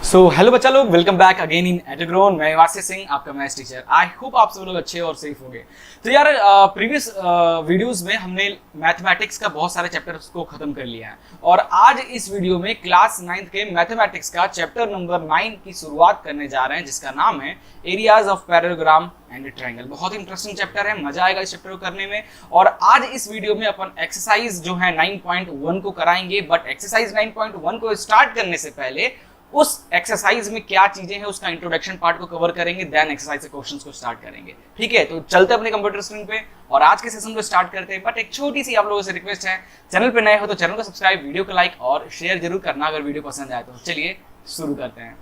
So hello बच्चा लोग, welcome back again in एडुग्रोन। मैं वास्य सिंह, आपका मैथ्स टीचर। आई होप आप सब लोग अच्छे और सेफ होंगे। तो यार प्रीवियस वीडियोस में हमने मैथमेटिक्स का बहुत सारे चैप्टर्स को खत्म कर लिया है और आज इस वीडियो में क्लास 9th के मैथमेटिक्स का चैप्टर नंबर 9 की शुरुआत करने जा रहे हैं, जिसका नाम है areas of parallelogram and triangle. बहुत ही इंटरेस्टिंग चैप्टर है, मजा आएगा इस चैप्टर को करने में। और आज इस वीडियो में अपन एक्सरसाइज जो है 9.1 को कराएंगे। बट एक्सरसाइज 9.1 को स्टार्ट करने से पहले उस एक्सरसाइज में क्या चीजें हैं उसका इंट्रोडक्शन पार्ट को कवर करेंगे, देन एक्सरसाइज के क्वेश्चंस को स्टार्ट करेंगे। ठीक है, तो चलते अपने कंप्यूटर स्क्रीन पे और आज के सेशन को स्टार्ट करते हैं। बट एक छोटी सी आप लोगों से रिक्वेस्ट है, चैनल पे नए हो तो चैनल को सब्सक्राइब, वीडियो को लाइक और शेयर जरूर करना अगर वीडियो पसंद आए तो। चलिए शुरू करते हैं।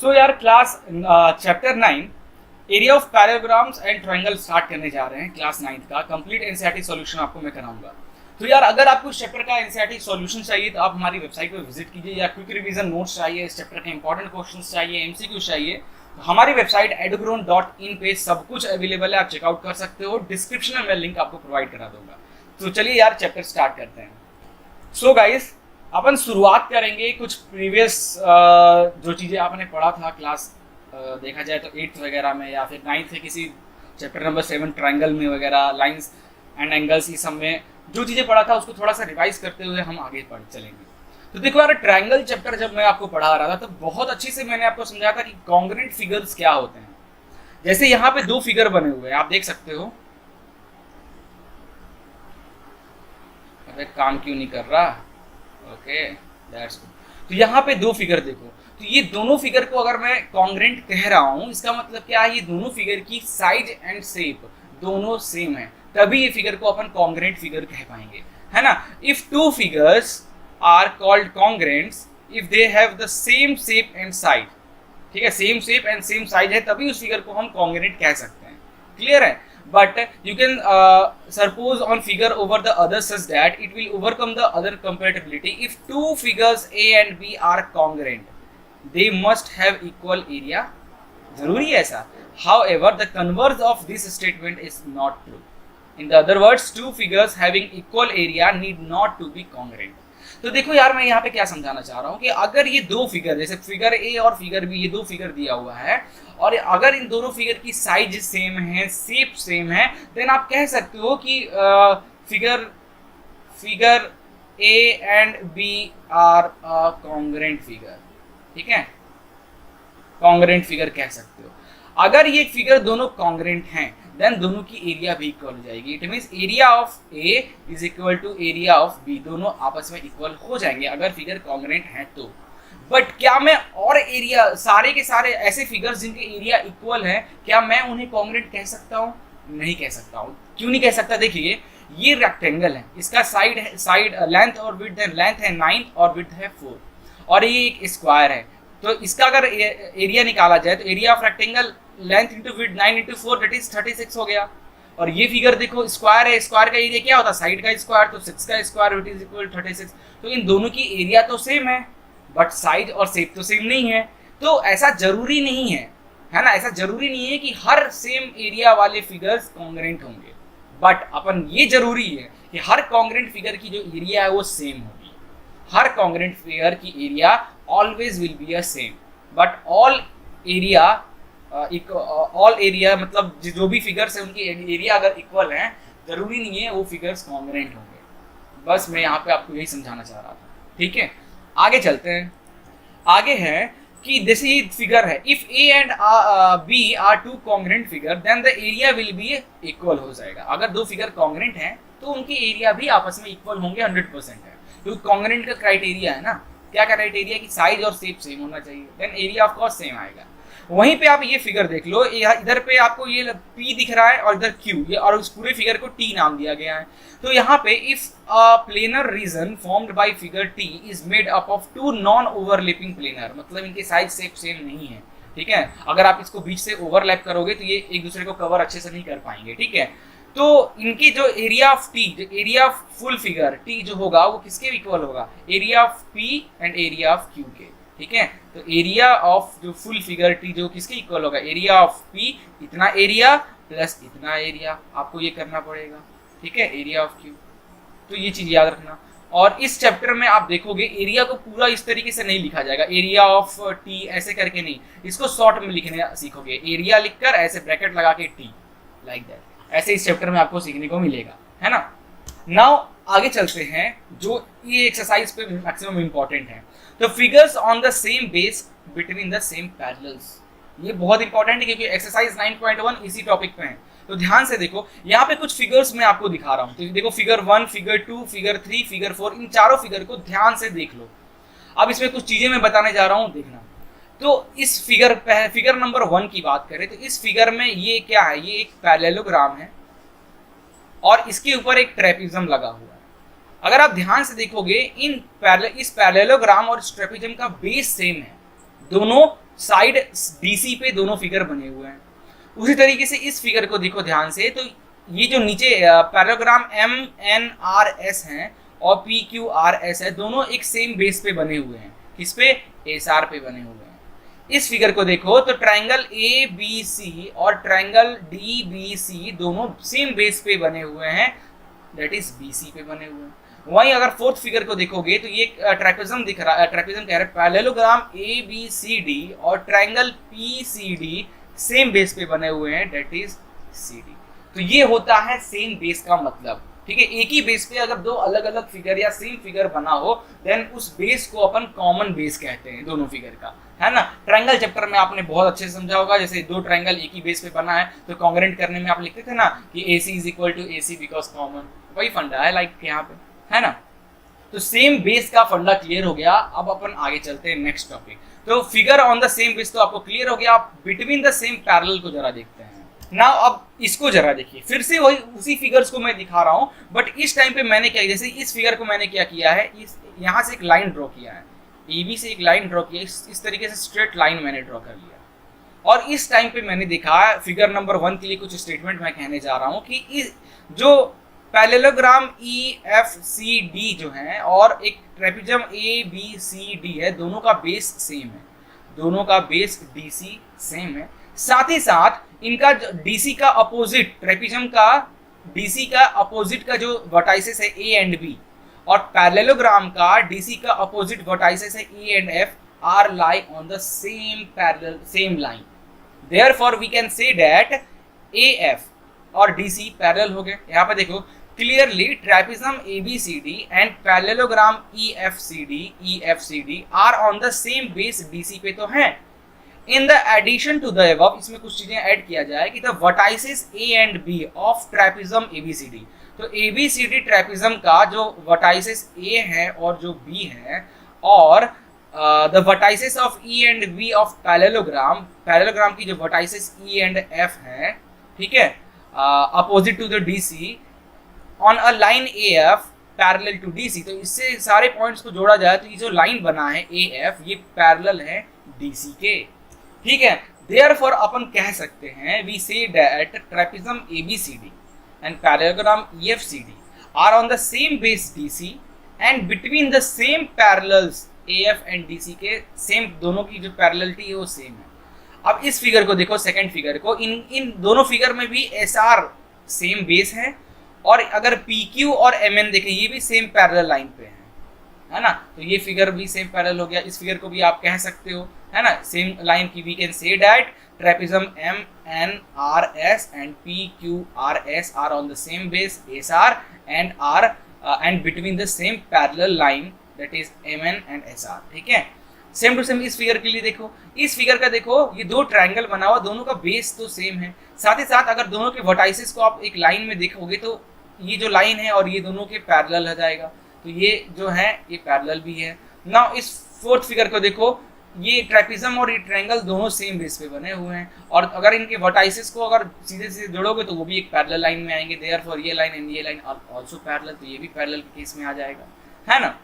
सो यार class chapter 9 area of parallelograms and triangle start करने जा रहे हैं। क्लास 9th का कंप्लीट एनसीईआरटी सॉल्यूशन आपको मैं कराऊंगा। तो यार अगर आपको इस चैप्टर का एनसीईआरटी सॉल्यूशन चाहिए तो आप हमारी वेबसाइट पर विजिट कीजिए, या क्विक रिवीजन नोट्स चाहिए, इस चैप्टर के इंपॉर्टेंट क्वेश्चंस चाहिए, एमसीक्यू चाहिए, तो हमारी वेबसाइट edugrown.in पे सब कुछ अवेलेबल है, आप चेकआउट कर सकते हो। डिस्क्रिप्शन में मैं लिंक आपको प्रोवाइड करा दूंगा। तो चलिए यार चैप्टर स्टार्ट करते हैं। सो गाइस, अपन शुरुआत करेंगे कुछ प्रीवियस जो चीज़ें आपने पढ़ा था क्लास देखा जाए तो 8th वगैरह में, या फिर 9th के किसी चैप्टर नंबर 7 ट्रायंगल में वगैरह, लाइंस एंड एंगल्स, इस सब में जो चीज़ें पढ़ा था उसको थोड़ा सा रिवाइज करते हुए हम आगे पढ़ चलेंगे। तो देखो यार, ट्रायंगल चैप्टर जब मैं आपको पढ़ा रहा था तो बहुत अच्छे से मैंने आपको समझाया था कि कॉन्ग्रुएंट फिगर्स क्या होते हैं। जैसे यहाँ पे दो फिगर बने हुए हैं, आप देख सकते हो। अरे काम क्यों नहीं कर रहा? Okay, that's good. तो यहाँ पे दो फिगर देखो, तो ये दोनों फिगर को अगर मैं कॉन्ग्रुएंट कह रहा हूं, इसका मतलब क्या है? ये दोनों फिगर की साइज एंड शेप दोनों सेम है, तभी ये फिगर को अपन कॉन्ग्रुएंट फिगर कह पाएंगे, है ना। If two figures are called congruents if they have the same shape and size, ठीक है, same shape and same size है, तभी उस फिगर को हम कॉन्ग्रुएंट कह सकते हैं। क्लियर है? But you can suppose on figure over the other such that it will overcome the other compatibility. If two figures A and B are congruent, they must have equal area. जरूरी है ऐसा। However, the converse of this statement is not true. In the other words, two figures having equal area need not to be congruent. तो देखो यार, मैं यहाँ पे क्या समझाना चाह रहा हूँ कि अगर ये दो फिगर, जैसे फिगर ए और फिगर बी, ये दो फिगर दिया हुआ है और अगर इन दोनों फिगर की साइज सेम है, शेप सेम है, देन आप कह सकते हो कि figure A and B are a congruent figure. ठीक है, कॉन्ग्रुएंट फिगर कह सकते हो। अगर ये फिगर दोनों कॉन्ग्रुएंट हैं, देन दोनों की एरिया भी इक्वल हो जाएगी। It means area of A is equal to area of B, दोनों आपस में इक्वल हो जाएंगे अगर फिगर कॉन्ग्रुएंट हैं तो। बट क्या मैं और एरिया, सारे के सारे ऐसे फिगर्स जिनके एरिया इक्वल है, क्या मैं उन्हें कॉन्ग्रुएंट कह सकता हूँ? नहीं कह सकता हूँ। क्यों नहीं कह सकता? देखिए, ये रेक्टेंगल है, इसका साइड लेंथ और विड्थ है, लेंथ है 9 और विड्थ है 4, और ये एक स्क्वायर है। तो इसका अगर एरिया निकाला जाए तो area of rectangle length into width 9 into 4 that is 36 हो गया। और ये फिगर देखो, स्क्वायर है, स्क्वायर का एरिया क्या होता है? साइड का स्क्वायर, तो 6 का स्क्वायर विच इज इक्वल 36। तो इन दोनों की एरिया तो सेम है, बट साइज और शेप तो सेम नहीं है। तो ऐसा जरूरी नहीं है, है ना, ऐसा जरूरी नहीं है कि हर सेम एरिया वाले फिगर्स कॉन्ग्रुएंट होंगे। बट अपन ये जरूरी है कि हर कॉन्ग्रुएंट फिगर की जो एरिया है वो सेम होगी। हर कॉन्ग्रुएंट फिगर की area always will be a same. But all area मतलब जो भी फिगर्स है उनकी एरिया अगर इक्वल है, जरूरी नहीं है वो फिगर्स कॉन्ग्रुएंट होंगे। बस मैं यहाँ पे आपको यही समझाना चाह रहा था। ठीक है, आगे चलते हैं। आगे है कि जैसे ये फिगर है, if A and B are two congruent figure then the area will be equal हो जाएगा। अगर दो फिगर कॉन्ग्रुएंट हैं तो उनकी एरिया भी आपस में इक्वल होंगे, 100% है। क्योंकि कॉन्ग्रुएंट का क्राइटेरिया है ना, क्या क्राइटेरिया कि साइज और शेप सेम होना चाहिए, then area of course same आएगा। वहीं पे आप ये फिगर देख लो, इधर पे आपको ये P दिख रहा है और इधर Q, ये और उस पूरे फिगर को T नाम दिया गया है। तो यहाँ पे if a planar region formed by figure T is made up of two non overlapping planar, मतलब इनके साइज शेप सेम नहीं है। ठीक है, अगर आप इसको बीच से ओवरलैप करोगे तो ये एक दूसरे को कवर अच्छे से नहीं कर पाएंगे। ठीक है, तो इनकी जो एरिया ऑफ T, जो area of full figure T जो होगा वो किसके इक्वल होगा? Area of P and area of Q के। ठीक है। तो एरिया ऑफ जो फुल फिगर टी जो किसके इक्वल होगा, एरिया ऑफ पी, इतना एरिया प्लस इतना एरिया, आपको ये करना पड़ेगा, ठीक है, एरिया ऑफ क्यू। तो ये चीज याद रखना। और इस चैप्टर में आप देखोगे एरिया को पूरा इस तरीके से नहीं लिखा जाएगा, एरिया ऑफ टी ऐसे करके नहीं, इसको शॉर्ट में लिखने सीखोगे, एरिया लिखकर ऐसे ब्रैकेट लगा के टी, लाइक दैट, ऐसे इस चैप्टर में आपको सीखने को मिलेगा, है ना। नाउ आगे चलते हैं, जो ये एक्सरसाइज पे मैक्सिमम इंपॉर्टेंट है। तो figures on the same base between the same parallels, ये बहुत इंपॉर्टेंट है क्योंकि एक्सरसाइज 9.1 इसी टॉपिक पे है। तो ध्यान से देखो, यहाँ पे कुछ फिगर्स मैं आपको दिखा रहा हूँ, तो देखो फिगर 1, फिगर 2, फिगर 3, फिगर 4, इन चारों फिगर को ध्यान से देख लो। अब इसमें कुछ चीजें मैं बताने जा रहा हूँ, देखना। तो इस फिगर नंबर 1 की बात करें तो इस फिगर में ये क्या है, ये एक पैरेललोग्राम है और इसके ऊपर एक ट्रेपिज्म लगा हुआ है। अगर आप ध्यान से देखोगे इस पैरेललोग्राम और इस ट्रेपिज्म का बेस सेम है, दोनों साइड डीसी पे दोनों फिगर बने हुए हैं। उसी तरीके से इस फिगर को देखो ध्यान से, तो ये जो नीचे पैरेललोग्राम MNRS हैं और PQRS है, दोनों एक सेम बेस पे बने हुए हैं, किस पे, SR पे बने हुए हैं। इस फिगर को देखो तो ट्रायंगल ABC और ट्रायंगल DBC दोनों सेम बेस पे बने हुए हैं, दैट इज BC पे बने हुए हैं। वहीं अगर फोर्थ फिगर को देखोगे तो ये ट्रेपेजम दिख रहा है, ट्रेपेजम कह रहा है पैरेललोग्राम ABCD और ट्रायंगल PCD सेम बेस पे बने हुए हैं, दैट इज CD। तो ये होता है सेम बेस का मतलब, ठीक है। एक ही बेस पे अगर दो अलग अलग फिगर या सेम फिगर बना हो देन उस बेस को अपन कॉमन बेस कहते हैं, दोनों फिगर का, है ना। ट्रायंगल चैप्टर में आपने बहुत अच्छे से समझा होगा, जैसे दो ट्रायंगल एक ही बेस पे बना है तो कॉन्ग्रेंट करने में आप लिखते थे ना कि AC is equal to AC because common, वही फंडा है लाइक यहाँ पे, है ना। तो सेम बेस का फंडा क्लियर हो गया। अब अपन आगे चलते हैं नेक्स्ट टॉपिक। तो figure on the same base तो आपको क्लियर हो गया, आप बिटवीन द सेम पैरेलल को जरा देखते हैं ना। अब इसको जरा देखिए, फिर से वही उसी फिगर्स को मैं दिखा रहा हूँ, बट इस टाइम पे मैंने क्या, जैसे इस फिगर को मैंने क्या किया है, यहाँ से एक लाइन ड्रॉ किया है, AB से एक लाइन ड्रॉ किया, इस तरीके से स्ट्रेट लाइन मैंने ड्रॉ कर लिया। और इस टाइम पे मैंने देखा फिगर नंबर 1 के लिए कुछ स्टेटमेंट मैं कहने जा रहा हूँ कि जो पैरेललोग्राम EFCD जो है और एक ट्रेपेजम ABCD है, दोनों का बेस सेम है, दोनों का बेस DC सेम है। साथ ही साथ इनका DC का अपोजिट, ट्रेपेजम का DC का अपोजिट का जो वर्टाइसेस है A एंड B और पैरेललोग्राम का DC का अपोजिट वर्टाइसेस है E and F are lie on the same line. Therefore we can say that AF और DC पैरेलल हो गए। यहाँ पे देखो clearly trapezium ABCD and parallelogram EFCD are on the same base DC पे तो हैं। In the addition to the above, इसमें कुछ चीजें ऐड किया जाए कि the vertices A and B of trapezium ABCD, तो ABCD ट्रेपेजम का जो वर्टाइसेस A है और जो B है और the vertices of E and B of parallelogram की जो वर्टाइसेस E एंड F है, ठीक है, opposite to the DC on a line AF parallel to DC। तो इससे सारे पॉइंट्स को जोड़ा जाए तो ये जो लाइन बना है AF ये पैरेलल है DC के, ठीक है। देयरफॉर अपन कह सकते हैं we say that trapezium ABCD and parallelogram EFCD are on the same base DC and between the same parallels AF and DC के सेम, दोनों की जो पैरेललिटी है वो सेम है। अब इस फिगर को देखो, सेकंड फिगर को, इन दोनों फिगर में भी SR सेम बेस है और अगर PQ और MN देखें ये भी सेम पैरेलल लाइन पे है ना। तो ये फिगर भी सेम पैरेलल हो गया। इस फिगर को भी आप कह सकते हो, है ना, सेम लाइन की we can say that trapezium MNRS and PQRS are on the same base SR and R and between the same parallel line that is MN and SR, ठीक है। सेम टू सेम इस figure के लिए देखो, इस figure का देखो ये दो ट्रायंगल बना हुआ, दोनों का बेस तो सेम है। साथ ही साथ अगर दोनों के वर्टाइसेस को आप एक लाइन में देखोगे तो ये जो लाइन है और ये दोनों के पैरेलल हो जाएगा, तो ये जो है ये पैरेलल भी है। नाउ इस फोर्थ फिगर को देखो, ये ट्रेपेजम और ये ट्रायंगल दोनों सेम बेस पे बने हुए हैं और अगर इनके वर्टाइसेस को अगर सीधे सीधे जोड़ोगे तो वो भी एक पैरेलल लाइन में आएंगे। देयरफॉर ये लाइन एंड ये लाइन आर आल्सो पैरेलल, तो ये भी पैरेलल के केस में आ जाएगा, है ना।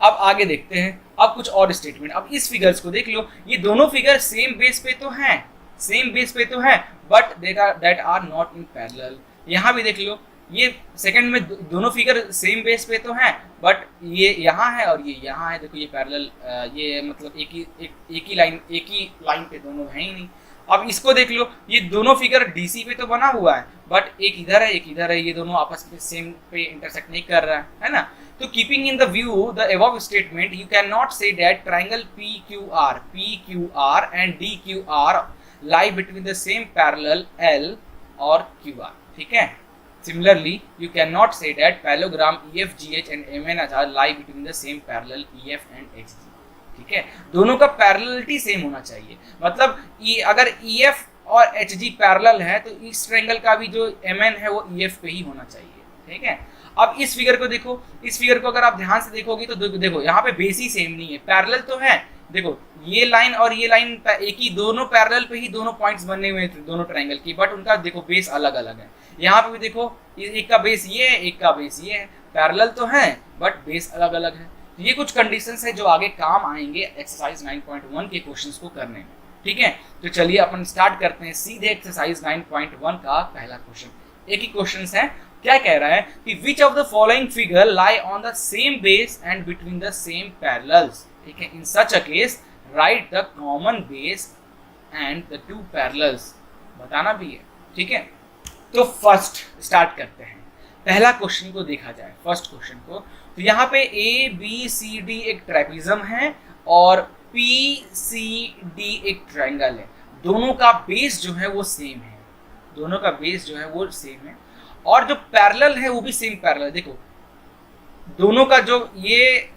अब आगे देखते हैं, अब कुछ और स्टेटमेंट। अब इस फिगर्स को देख लो, ये दोनों फिगर सेम बेस पे तो हैं, सेम बेस पे तो हैं, but that are not in parallel. यहाँ भी देख लो, ये सेकंड में दोनों फिगर सेम बेस पे तो हैं, बट ये यहाँ है और ये यहाँ है। देखो ये पैरेलल, ये मतलब एक ही लाइन पे दोनों हैं ही नहीं। अब इसको देख लो, ये दोनों फिगर डीसी पे तो बना हुआ है, बट एक इधर है एक इधर है, ये दोनों आपस में सेम पे इंटरसेक्ट नहीं कर रहा है ना। तो keeping in the view the above statement, you can not say that triangle PQR and DQR lie between the same parallel L or QR, ठीक है। Similarly, you cannot say that parallelogram EFGH and MNHR lie between the same parallel EF and XG, ठीक है। दोनों का पैरेललिटी same होना चाहिए, मतलब अगर EF और HG पैरेलल है तो इस ट्रायंगल का भी जो MN है वो EF पे ही होना चाहिए, ठीक है। अब इस फिगर को देखो, इस फिगर को अगर आप ध्यान से देखोगे तो देखो यहाँ पे बेस ही सेम नहीं है, पैरेलल तो है। देखो ये लाइन और ये लाइन एक ही, दोनों पैरेलल पे ही दोनों पॉइंट्स बने हुए हैं दोनों ट्रायंगल की, बट उनका देखो बेस अलग अलग है। यहाँ पे भी देखो एक का बेस ये है, एक का बेस ये है, पैरेलल तो है बट बेस अलग अलग है। तो ये कुछ कंडीशंस है जो आगे काम आएंगे एक्सरसाइज 9.1 के क्वेश्चंस को करने में, ठीक है। तो चलिए अपन स्टार्ट करते हैं सीधे एक्सरसाइज 9.1 का पहला क्वेश्चन। एक ही क्वेश्चन है, क्या कह रहा है कि which of the following figure lie on the same base and between the same parallels, ठीक है। In such a case write the common base and the two parallels, बताना भी है, ठीक है। तो फर्स्ट स्टार्ट करते हैं, पहला क्वेश्चन को देखा जाए, फर्स्ट क्वेश्चन को। तो यहाँ पे ABCD एक ट्रेपेजियम है और PCD एक ट्रायंगल है, दोनों का बेस जो है वो सेम है, दोनों का बेस जो है वो सेम है और जो पैरेलल है वो भी सेम पैरेलल है। देखो दोनों का जो ये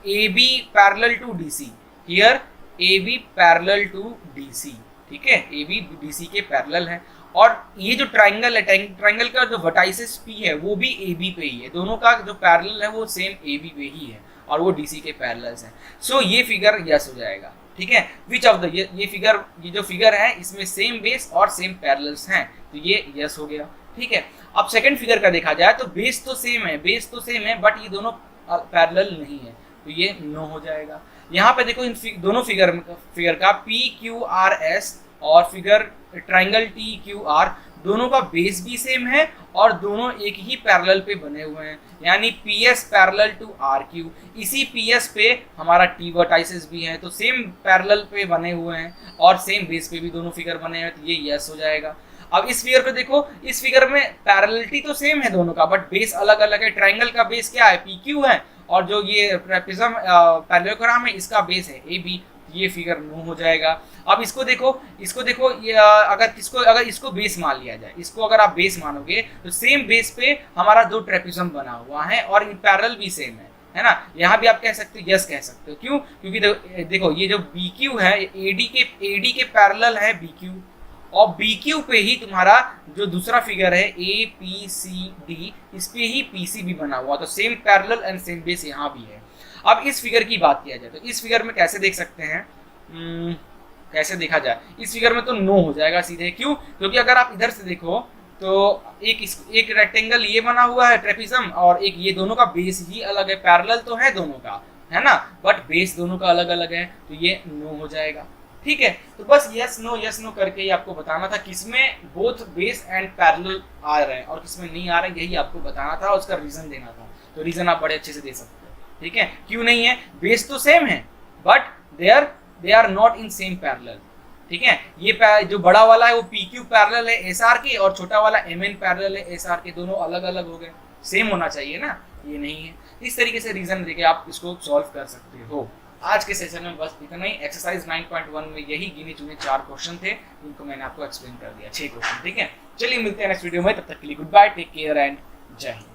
AB parallel to DC, here AB parallel to DC, ठीक है, AB DC के पैरेलल है। और ये जो ट्रायंगल है, ट्रायंगल का जो वर्टाइसिस P है वो भी AB पे ही है, दोनों का जो पैरेलल है वो सेम AB पे ही है और वो DC के पैरेलल्स हैं। सो ये फिगर यस हो जाएगा, ठीक है। विच ऑफ द, ये फिगर, ये जो फिगर है इसमें सेम बेस और सेम पैरेलल्स हैं, तो ये यस हो गया, ठीक है। अब सेकंड फिगर का देखा जाए तो बेस तो सेम है, बेस तो सेम है बट ये दोनों पैरेलल नहीं है, तो ये नो हो जाएगा। यहाँ पे देखो इन दोनों फिगर का PQRS और फिगर ट्रायंगल TQR, दोनों का बेस भी सेम है और दोनों एक ही पैरेलल पे बने हुए हैं, यानी PS पैरेलल टू RQ। इसी PS पे हमारा T वर्टाइसिस भी है, तो सेम पैरेलल पे बने हुए हैं और सेम बेस पे भी दोनों फिगर बने हैं, तो ये यस हो जाएगा। अब इस फिगर पे देखो, इस फिगर में पैरेललिटी तो सेम है दोनों का बट बेस अलग अलग है। ट्रायंगल का बेस क्या है, PQ है, और जो ये ट्रेपेजियम पैरेललोग्राम है इसका बेस है AB, ये फिगर नो हो जाएगा। अब इसको देखो, ये अगर इसको बेस मान लिया जाए, इसको अगर आप बेस मानोगे तो सेम बेस पे हमारा दो ट्रेपेजियम बना हुआ है और इन पैरेलल भी सेम है ना। यहाँ भी आप कह सकते हो यस कह सकते हो, क्यों, क्योंकि देखो ये जो BQ है AD के पैरेलल है BQ, और BQ पे ही तुम्हारा जो दूसरा फिगर है APCD, इस पे ही PC भी बना हुआ, तो same parallel and same base यहाँ भी है। अब इस फिगर की बात किया जाए तो इस फिगर में कैसे देख सकते हैं, कैसे देखा जाए, इस फिगर में तो नो हो जाएगा सीधे, क्यों, क्योंकि अगर आप इधर से देखो तो एक रेक्टेंगल ये बना हुआ है ट्रेपेजियम और एक ये, दोनों का बेस ही अलग है, पैरेलल तो है दोनों का, है ना, बट बेस दोनों का अलग अलग है, तो ये नो हो जाएगा, ठीक है। तो बस यस नो करके ही आपको बताना था किसमें बोथ बेस एंड पैरेलल आ रहे हैं और किसमें नहीं आ रहे हैं, यही आपको बताना था और उसका रीजन देना था। तो रीजन आप बड़े अच्छे से दे सकते हो, ठीक है। क्यों नहीं है, बेस तो सेम है but they are not in same parallel, ठीक है। ये जो बड़ा वाला है वो PQ पैरेलल है SR के और छोटा वाला MN पैरेलल है SR के, दोनों अलग अलग हो गए, सेम होना चाहिए ना, ये नहीं है। इस तरीके से रीजन देके आप इसको सॉल्व कर सकते हो। आज के सेशन में बस इतना ही। एक्सरसाइज 9.1 में यही गिने चुने 4 क्वेश्चन थे, जिनको मैंने आपको एक्सप्लेन कर दिया, 6 क्वेश्चन, ठीक है। चलिए मिलते हैं नेक्स्ट वीडियो में, तब तक के लिए good bye, take care and जय हिंद।